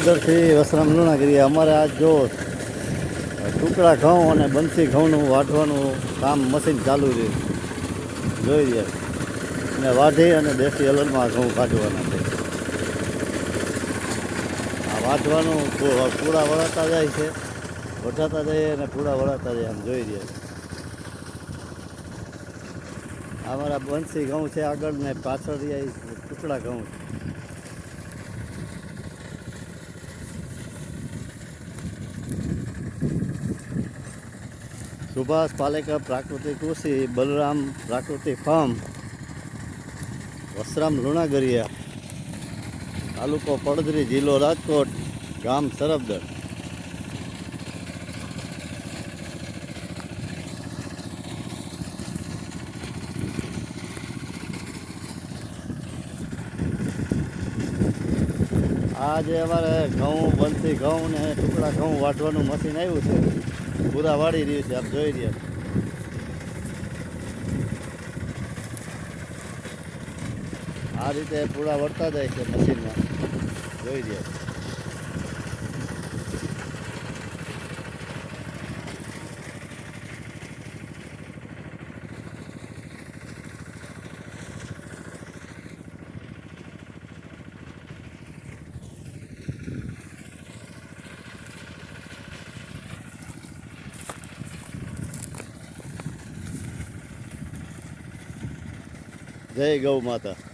સરબદરથી વસરામ લુણાગીરી અમારે આજ જો ટુકડા ઘઉં અને બંસી ઘઉંનું વાઢવાનું કામ મશીન ચાલુ છે, જોઈ રહ્યા અને વાઢી અને દેશી હલનમાં ઘઉં કાઢવાના છે. આ વાઢવાનું પૂળા વળાતા જાય છે, વઢાતા જાય અને પૂળા વળાતા જાય, આમ જોઈ રહ્યા. અમારા બંસી ઘઉં છે આગળ ને પાછળ ટુકડા ઘઉં છે. સુભાષ પાલેકર પ્રાકૃતિક કૃષિ, બલરામ પ્રાકૃતિક ફાર્મ, વસરામ લુણાગરિયા, તાલુકો પડદરી, જિલ્લો રાજકોટ, ગામ સરબદર. આ જે અમારે ઘઉં બંસી ઘઉં ને ટુકડા ઘઉં વાઢવાનું મશીન આવ્યું છે, પૂરા વાળી રહ્યું છે, આપ જોઈ રહ્યા. આ રીતે પૂરા વળતા જાય છે મશીનમાં, જોઈ રહ્યા. જય ગૌ માતા.